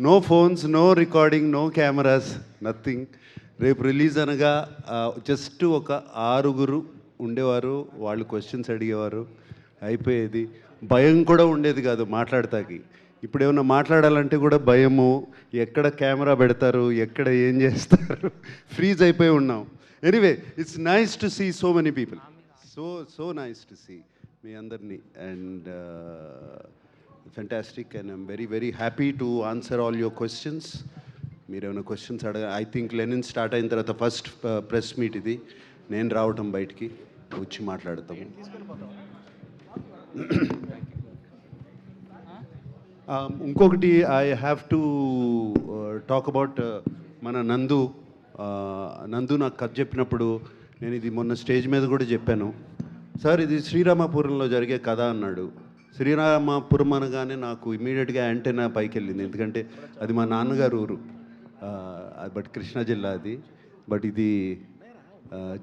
No phones, no recording, no cameras, nothing. రేపు release అనగా just ఒక 6 ఉండేవారు, వాళ్ళు క్వశ్చన్స్ అడిగేవారు, అయిపోయేది. భయం కూడా ఉండేది కాదు మాట్లాడతాకి. ఇప్పుడు ఏమన్నా మాట్లాడాలంటే కూడా భయము, ఎక్కడ కెమెరా పెడతారు, ఎక్కడ ఏం చేస్తారు, ఫ్రీజ్ అయిపోయి ఉన్నాం. Anyway, it's nice to see so many people, so nice to see మీ అందరినీ. And fantastic, and I'm very very happy to answer all your questions. మీరు ఏమైనా క్వశ్చన్స్ అడగ, ఐ థింక్ లెనిన్ స్టార్ట్ అయిన తర్వాత ఫస్ట్ ప్రెస్ మీట్ ఇది, నేను రావటం బయటికి వచ్చి మాట్లాడతాము. ఇంకొకటి I have to talk about మన నందు నాకు కథ చెప్పినప్పుడు, నేను ఇది మొన్న స్టేజ్ మీద కూడా చెప్పాను. సార్ ఇది శ్రీరామపురంలో జరిగే కథ అన్నాడు. శ్రీరామపురం అనగానే నాకు ఇమీడియట్గా యాంటెనా పైకి వెళ్ళింది, ఎందుకంటే అది మా నాన్నగారు ఊరు. బట్ కృష్ణా జిల్లా అది, బట్ ఇది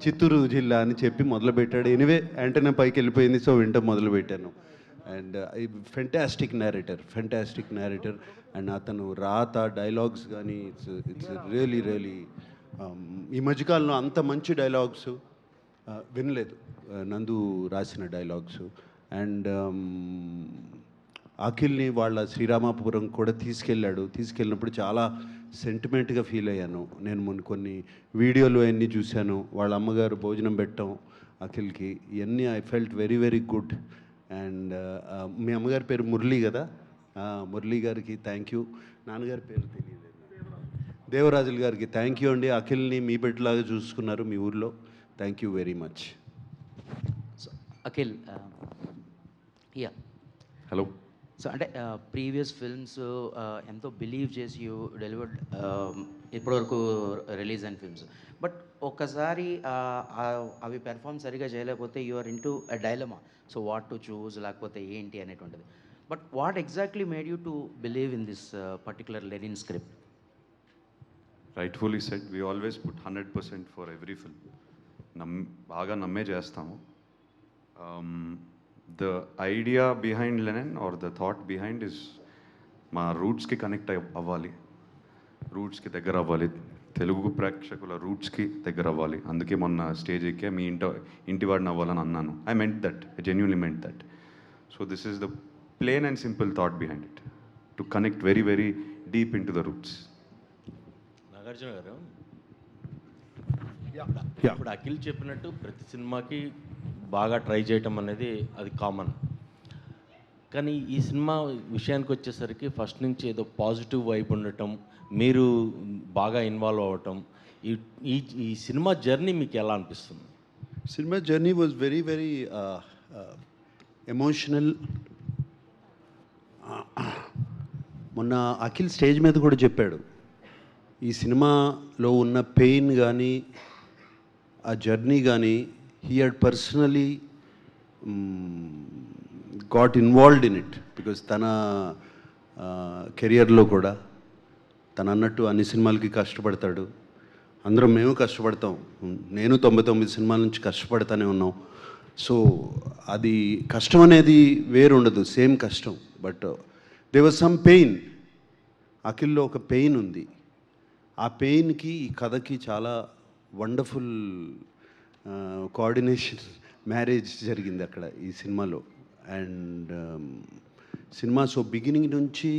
చిత్తూరు జిల్లా అని చెప్పి మొదలుపెట్టాడు. ఎనివే యాంటెనా పైకి వెళ్ళిపోయింది, సో వింట మొదలుపెట్టాను. And fantastic narrator. అండ్ అతను రాత డైలాగ్స్ కానీ ఇట్స్ రియలీ ఈ మధ్యకాలంలో అంత మంచి డైలాగ్స్ వినలేదు, నందు రాసిన డైలాగ్స్. అండ్ అఖిల్ని వాళ్ళ శ్రీరామపురం కూడా తీసుకెళ్ళినప్పుడు చాలా సెంటిమెంట్గా ఫీల్ అయ్యాను. నేను మొన్న కొన్ని వీడియోలు అవన్నీ చూశాను, వాళ్ళ అమ్మగారు భోజనం పెట్టడం అఖిల్కి, ఇవన్నీ I felt very very good. And మీ అమ్మగారి పేరు మురళి కదా, మురళి గారికి థ్యాంక్ యూ. నాన్నగారి పేరు తెలియదు, దేవరాజులు గారికి థ్యాంక్ యూ అండి. అఖిల్ని మీ బిడ్డలాగా చూసుకున్నారు మీ ఊర్లో, thank you very much. Akhil, yeah hello. So అంటే ప్రీవియస్ ఫిల్మ్స్ ఎంతో బిలీవ్ చేసి యూ డెలివర్డ్ ఇప్పటివరకు రిలీజ్ అయిన ఫిల్మ్స్, బట్ ఒక్కసారి అవి పెర్ఫామ్ సరిగా చేయలేకపోతే you are into a dilemma. So what to choose, లేకపోతే ఏంటి అనేటువంటిది. But what exactly made you to believe in this particular Lenin script? Rightfully said, we always put 100% for every film. బాగా నమ్మే చేస్తాము. The idea behind Lenin or the thought behind is మా రూట్స్కి connect అవ్వాలి, రూట్స్కి దగ్గర అవ్వాలి, తెలుగు ప్రేక్షకుల రూట్స్కి దగ్గర అవ్వాలి. అందుకే మొన్న స్టేజ్ ఎక్కే మీ ఇంటివాడిని అవ్వాలని అన్నాను. I meant that, I genuinely meant that. So this is the plain and simple thought behind it, to connect very very deep into the roots. Nagarjuna garu, ఇప్పుడు అఖిల్ చెప్పినట్టు ప్రతి సినిమాకి బాగా ట్రై చేయటం అనేది అది కామన్. కానీ ఈ సినిమా విషయానికి వచ్చేసరికి ఫస్ట్ నుంచి ఏదో పాజిటివ్ వైబ్ ఉండటం, మీరు బాగా ఇన్వాల్వ్ అవ్వటం, ఈ సినిమా జర్నీ మీకు ఎలా అనిపిస్తుంది? Cinema journey was very very emotional. మొన్న అఖిల్ స్టేజ్ మీద కూడా చెప్పాడు, ఈ సినిమాలో ఉన్న పెయిన్ కానీ ఆ జర్నీ కానీ he had personally got involved in it, because తన కెరియర్లో కూడా తను అన్నట్టు అన్ని సినిమాలకి కష్టపడతాడు, అందరం మేము కష్టపడతాం, నేను 99 సినిమాల నుంచి కష్టపడతానే ఉన్నాం. సో అది కష్టం అనేది వేరు ఉండదు, సేమ్ కష్టం. But they was some pain, అఖిల్లో ఒక పెయిన్ ఉంది. ఆ పెయిన్కి ఈ కథకి చాలా వండర్ఫుల్ కోఆర్డినేషన్, మ్యారేజ్ జరిగింది అక్కడ ఈ సినిమాలో. అండ్ సినిమా సో బిగినింగ్ నుంచి,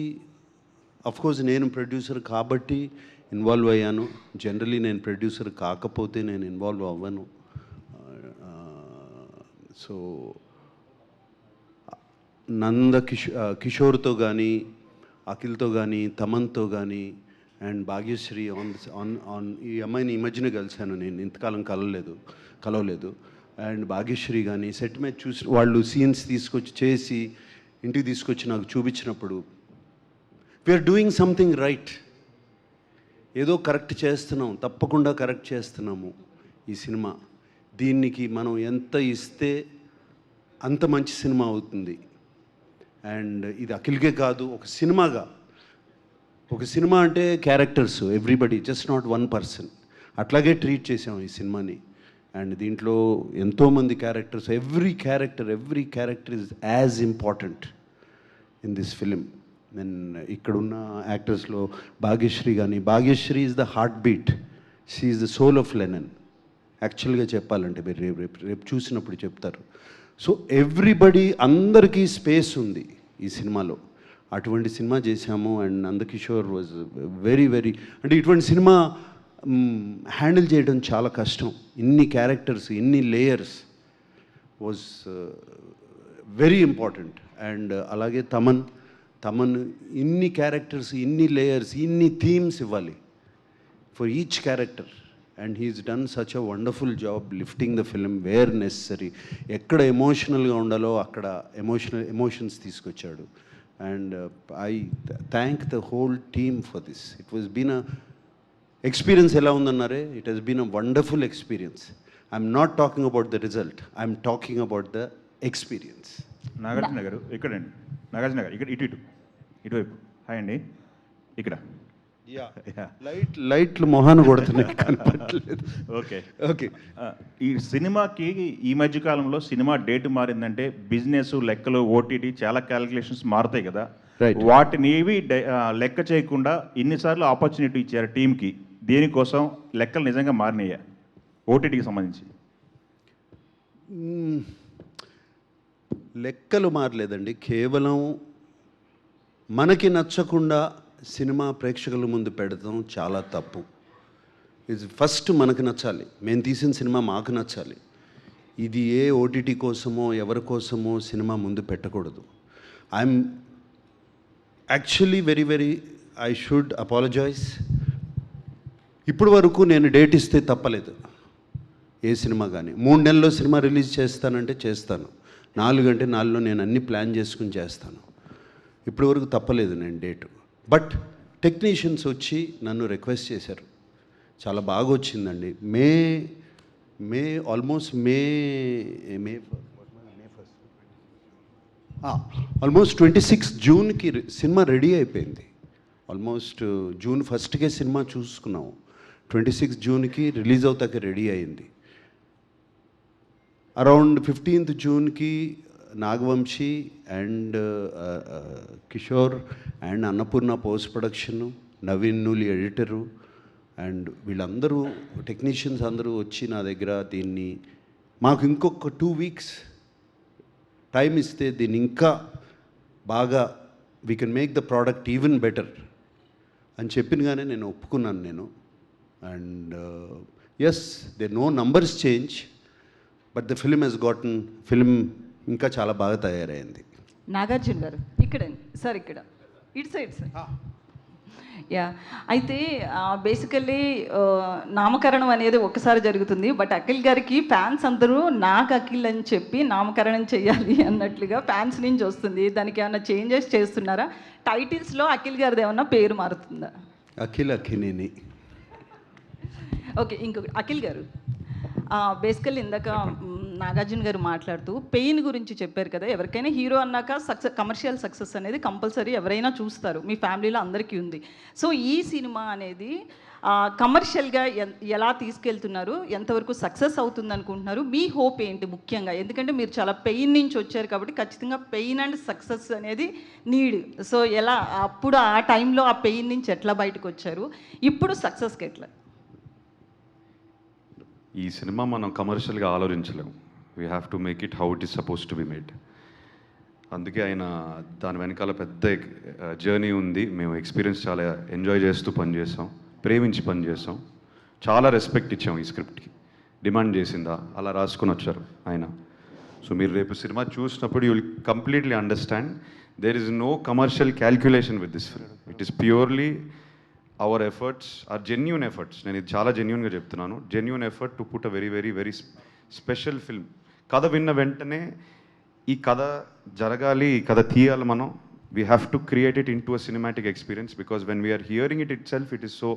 అఫ్కోర్స్ నేను ప్రొడ్యూసర్ కాబట్టి ఇన్వాల్వ్ అయ్యాను, జనరలీ నేను ప్రొడ్యూసర్ కాకపోతే నేను ఇన్వాల్వ్ అవ్వను. సో కిషోర్తో కానీ, అఖిల్తో కానీ, తమన్తో కానీ, అండ్ భాగ్యశ్రీ ఆన్ ఈ అమ్మాయిని ఈ మధ్యన కలిశాను, నేను ఇంతకాలం కలవలేదు. అండ్ భాగ్యశ్రీ కానీ సెట్ మీద చూసి వాళ్ళు సీన్స్ తీసుకొచ్చి చేసి ఇంటికి తీసుకొచ్చి నాకు చూపించినప్పుడు, వీఆర్ డూయింగ్ సంథింగ్ రైట్, ఏదో కరెక్ట్ చేస్తున్నాం, తప్పకుండా కరెక్ట్ చేస్తున్నాము ఈ సినిమా. దీనికి మనం ఎంత ఇస్తే అంత మంచి సినిమా అవుతుంది. అండ్ ఇది అఖిల్కే కాదు, ఒక సినిమా అంటే characters, everybody, just not one person. అట్లాగే ట్రీట్ చేసాం ఈ సినిమాని. అండ్ దీంట్లో ఎంతోమంది characters, every character is as important in this film. నేను ఇక్కడున్న యాక్టర్స్లో భాగ్యశ్రీ కానీ, Bhagyashri is the heartbeat, she is the soul of Lenin. యాక్చువల్గా చెప్పాలంటే మీరు రేపు రేపు రేపు చూసినప్పుడు చెప్తారు. సో ఎవ్రీబడి, అందరికీ స్పేస్ ఉంది ఈ సినిమాలో. అటువంటి సినిమా చేశాము. And Nandakishore was very very, అంటే ఇటువంటి సినిమా హ్యాండిల్ చేయడం చాలా కష్టం. ఇన్ని క్యారెక్టర్స్, ఇన్ని layers was very important. And అలాగే తమన్ ఇన్ని క్యారెక్టర్స్, ఇన్ని లేయర్స్, ఇన్ని థీమ్స్ ఇవ్వాలి for each character. And he's done such a wonderful job lifting the film where necessary. ఎక్కడ ఎమోషనల్గా ఉండాలో అక్కడ ఎమోషన్స్ తీసుకొచ్చాడు. And I thank the whole team for this. It was been a experience. ఎలా ఉందన్నారే, it has been a wonderful experience. I'm not talking about the result, I'm talking about the experience. Nagarjuna గారు ఇక్కడండి, నాగార్జున గారు ఇక్కడ ఇటువైపు. Hi అండి. ఇక్కడ లైట్లు మొహాన్ని కొడుతున్నాయి, కనపడలేదు. Okay okay. ఈ సినిమాకి ఈ మధ్య కాలంలో సినిమా డేట్ మారిందంటే బిజినెస్, లెక్కలు, ఓటీటీ చాలా క్యాలిక్యులేషన్స్ మారుతాయి కదా. Right. వాటిని ఏవి లెక్క చేయకుండా ఇన్నిసార్లు ఆపర్చునిటీ ఇచ్చారు టీంకి. దేనికోసం లెక్కలు నిజంగా మారినాయా ఓటీటీకి సంబంధించి? లెక్కలు మారలేదండి. కేవలం మనకి నచ్చకుండా సినిమా ప్రేక్షకుల ముందు పెడతాం చాలా తప్పు. ఇది ఫస్ట్ మనకు నచ్చాలి, మేము తీసిన సినిమా మాకు నచ్చాలి. ఇది ఏ ఓటీటీ కోసమో ఎవరి కోసమో సినిమా ముందు పెట్టకూడదు. I'm actually very I should apologise. ఇప్పుడు వరకు నేను డేట్ ఇస్తే తప్పలేదు ఏ సినిమా కానీ. 3 నెలల్లో సినిమా రిలీజ్ చేస్తానంటే చేస్తాను, 4 అంటే 4లో నేను అన్ని ప్లాన్ చేసుకుని చేస్తాను. ఇప్పటి వరకు తప్పలేదు నేను డేటు. బట్ టెక్నీషియన్స్ వచ్చి నన్ను రిక్వెస్ట్ చేశారు, చాలా బాగా వచ్చిందండి. మే ఆల్మోస్ట్ ఆల్మోస్ట్ 26 జూన్కి సినిమా రెడీ అయిపోయింది. ఆల్మోస్ట్ జూన్ 1కే సినిమా చూసుకున్నాము. 26 జూన్కి రిలీజ్ అవుతాక రెడీ అయింది. అరౌండ్ 15th జూన్కి Nagavamsi and Kishore and Annapurna post production, Naveen Nooli editor and వీళ్ళందరూ టెక్నీషియన్స్ అందరూ వచ్చి నా దగ్గర దీన్ని మాకు ఇంకొక 2 వీక్స్ టైం ఇస్తే దీన్ని ఇంకా బాగా we can make the product even better అని చెప్పినగానే నేను ఒప్పుకున్నాను నేను. And yes, they know numbers change, but the film has gotten, film ఇంకా చాలా బాగా తయారైంది. నాగార్జున గారు ఇక్కడండి సార్, ఇక్కడ ఇటు సైడ్ సార్. యా, అయితే బేసికల్లీ నామకరణం అనేది ఒక్కసారి జరుగుతుంది. బట్ అఖిల్ గారికి ఫ్యాన్స్ అందరూ నాకు అఖిల్ అని చెప్పి నామకరణం చేయాలి అన్నట్లుగా ఫ్యాన్స్ నుంచి వస్తుంది. దానికి ఏమైనా చేంజెస్ చేస్తున్నారా? టైటిల్స్లో అఖిల్ గారిది ఏమన్నా పేరు మారుతుందా? అఖిలేని. ఓకే, ఇంకొకటి అఖిల్ గారు, బేసికల్లీ ఇందాక నాగార్జున గారు మాట్లాడుతూ పెయిన్ గురించి చెప్పారు కదా. ఎవరికైనా హీరో అన్నాక కమర్షియల్ సక్సెస్ అనేది కంపల్సరీ ఎవరైనా చూస్తారు, మీ ఫ్యామిలీలో అందరికీ ఉంది. సో ఈ సినిమా అనేది కమర్షియల్గా ఎలా తీసుకెళ్తున్నారు, ఎంతవరకు సక్సెస్ అవుతుంది అనుకుంటున్నారు, మీ హోప్ ఏంటి ముఖ్యంగా? ఎందుకంటే మీరు చాలా పెయిన్ నుంచి వచ్చారు కాబట్టి ఖచ్చితంగా పెయిన్ అండ్ సక్సెస్ అనేది నీడ్. సో ఎలా అప్పుడు ఆ టైంలో ఆ పెయిన్ నుంచి ఎట్లా బయటకు వచ్చారు, ఇప్పుడు సక్సెస్కి ఎట్లా? ఈ సినిమా మనం కమర్షియల్గా ఆలోచించలేము. We have to make it how it is suppose to be made. అందుకే ఆయన దాని వెనకాల పెద్ద జర్నీ ఉంది. మేము ఎక్స్పీరియన్స్ చాలా ఎంజాయ్ చేస్తూ పనిచేసాం, ప్రేమించి పనిచేసాం, చాలా రెస్పెక్ట్ ఇచ్చాం ఈ స్క్రిప్ట్కి. డిమాండ్ చేసిందా అలా రాసుకొని వచ్చారు ఆయన. సో మీరు రేపు సినిమా చూసినప్పుడు you will completely understand there is no commercial calculation with this film. It is purely our efforts or genuine efforts. నేను ఇది చాలా జెన్యూన్గా చెప్తున్నాను. Genuine effort to put a very special film. కథ విన్న వెంటనే ఈ కథ జరగాలి, ఈ కథ తీయాలి మనం. We have to create it into a cinematic experience because when we're hearing itself it is so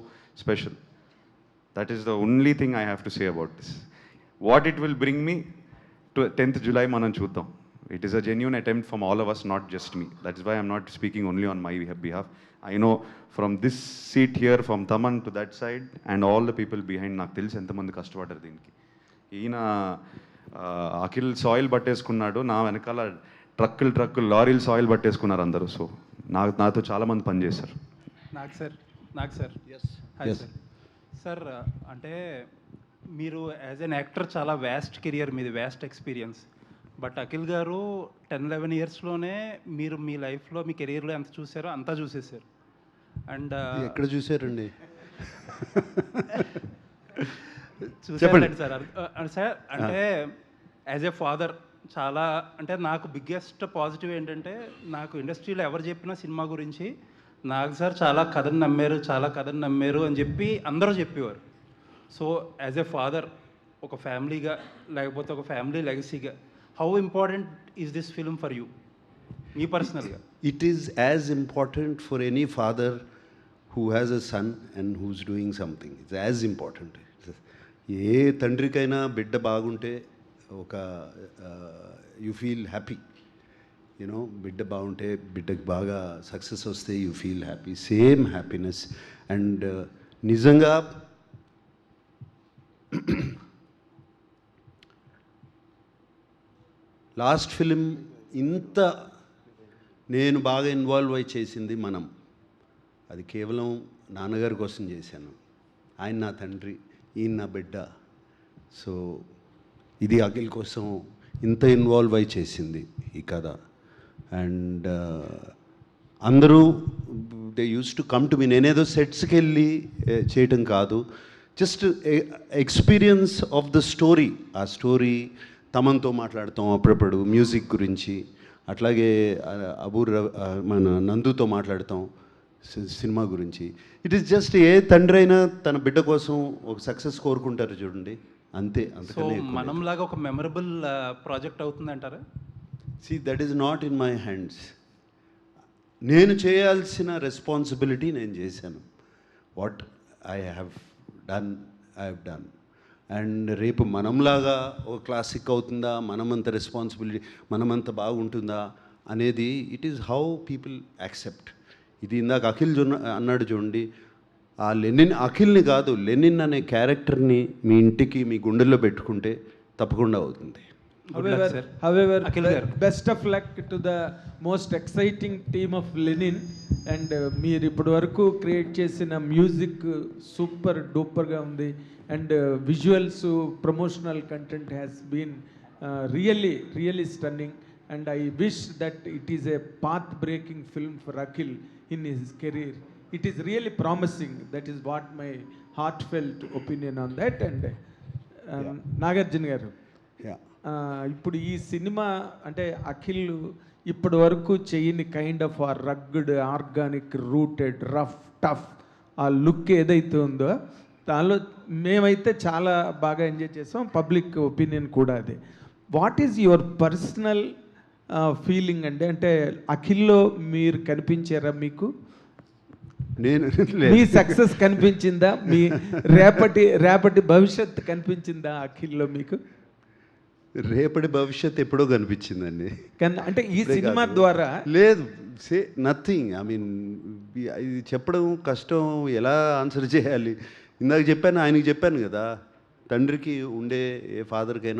special. That is the only thing I have to say about this. What it will bring me to 10th July మనం చూద్దాం. It is a genuine attempt from all of us, not just me. That is why I'm not speaking only on my behalf. I know from this seat here, from Taman to that side, and all the people behind, నాకు తెలిసి ఎంతమంది కష్టపడ్డారు దీనికి. ఈయన Akhil soil పట్టేసుకున్నాడు, నా వెనకాల ట్రక్కులు లారీలు సాయిల్ పట్టేసుకున్నారు అందరూ. సో నాతో చాలామంది పనిచేశారు. నాకు సార్ హాయ్ సార్. సార్ అంటే మీరు యాజ్ ఎన్ యాక్టర్ చాలా వ్యాస్ట్ కెరియర్ మీది, వ్యాస్ట్ ఎక్స్పీరియన్స్. బట్ అఖిల్ గారు 10-11 ఇయర్స్లోనే మీరు మీ లైఫ్లో మీ కెరీర్లో ఎంత చూసారో అంతా చూసేసారు. అండ్ ఎక్కడ చూసారండి? చూసారండి సార్. సార్ అంటే యాజ్ ఏ ఫాదర్ చాలా అంటే నాకు బిగ్గెస్ట్ పాజిటివ్ ఏంటంటే, నాకు ఇండస్ట్రీలో ఎవరు చెప్పినా సినిమా గురించి నాకు సార్ చాలా కథను నమ్మారు అని చెప్పి అందరూ చెప్పేవారు. సో యాజ్ ఏ ఫాదర్, ఒక ఫ్యామిలీగా లేకపోతే ఒక ఫ్యామిలీ లెగసీగా, how important is this film for you, మీ పర్సనల్గా? It is as important for any father who has a son and who's doing something. It's as important. ఏ తండ్రికైనా బిడ్డ బాగుంటే ఒక యూ ఫీల్ హ్యాపీ. యూనో, బిడ్డ బాగుంటే, బిడ్డకి బాగా సక్సెస్ వస్తే you feel happy, same happiness. And నిజంగా లాస్ట్ ఫిలిం ఇంత నేను బాగా ఇన్వాల్వ్ అయి చేసింది మనం, అది కేవలం నాన్నగారి కోసం చేశాను. ఆయన నా తండ్రి, ఈయన నా బిడ్డ. సో ఇది అఖిల్ కోసం ఇంత ఇన్వాల్వ్ అయి చేసింది ఈ కథ. అండ్ అందరూ they use to come to me. నేనేదో సెట్స్కి వెళ్ళి చేయటం కాదు, just experience of the story. ఆ స్టోరీ తమన్తో మాట్లాడతాం అప్పుడప్పుడు మ్యూజిక్ గురించి, అట్లాగే మన నందుతో మాట్లాడతాం సినిమా గురించి. ఇట్ ఈస్ జస్ట్ ఏ తండ్రి అయినా తన బిడ్డ కోసం ఒక సక్సెస్ కోరుకుంటారు చూడండి, అంతే. సో అంతకనే మనంలాగా ఒక మెమరబుల్ ప్రాజెక్ట్ అవుతుందంటారా? See, that is not in my hands. నేను చేయాల్సిన రెస్పాన్సిబిలిటీ నేను చేశాను. What I have done. And రేపు మనంలాగా ఒక క్లాసిక్ అవుతుందా, మనమంత రెస్పాన్సిబిలిటీ, మనమంత బాగుంటుందా అనేది it is how people accept. ఇది ఇందాక అఖిల్ అన్నాడు చూడండి, ఆ అఖిల్ని కాదు, లెనిన్ అనే క్యారెక్టర్ని మీ ఇంటికి, మీ గుండెల్లో పెట్టుకుంటే తప్పకుండా అవుతుంది. However, Akhil garu, best of luck to the most exciting team of Lenin. And మీరు ఇప్పటి వరకు క్రియేట్ చేసిన మ్యూజిక్ సూపర్ డూపర్గా ఉంది. And visuals, promotional content has been really stunning. And I wish that it is a path breaking film for Akhil in his career. It is really promising. That is what my heartfelt opinion on that. And Nagarjuna garu, ఇప్పుడు ఈ సినిమా అంటే అఖిల్ ఇప్పటి వరకు చేయని kind of uh rugged, organic, rooted, rough, tough uh look ఏదైతే ఉందో దానిలో మేమైతే చాలా బాగా ఎంజాయ్ చేసాం. పబ్లిక్ ఒపీనియన్ కూడా అదే. What is your personal feeling అండి? అంటే అఖిల్లో మీరు కనిపించారా? మీకు నేను మీ సక్సెస్ కనిపించిందా? మీ రేపటి భవిష్యత్తు కనిపించిందా అఖిల్లో మీకు? రేపటి భవిష్యత్ ఎప్పుడో కనిపించిందండి. అంటే ఈ సినిమా ద్వారా లేదు, నథింగ్. ఐ మీన్, ఇది చెప్పడం కష్టం, ఎలా ఆన్సర్ చేయాలి. ఇందాక చెప్పాను, ఆయనకి చెప్పాను కదా, తండ్రికి ఉండే ఏ ఫాదర్కైనా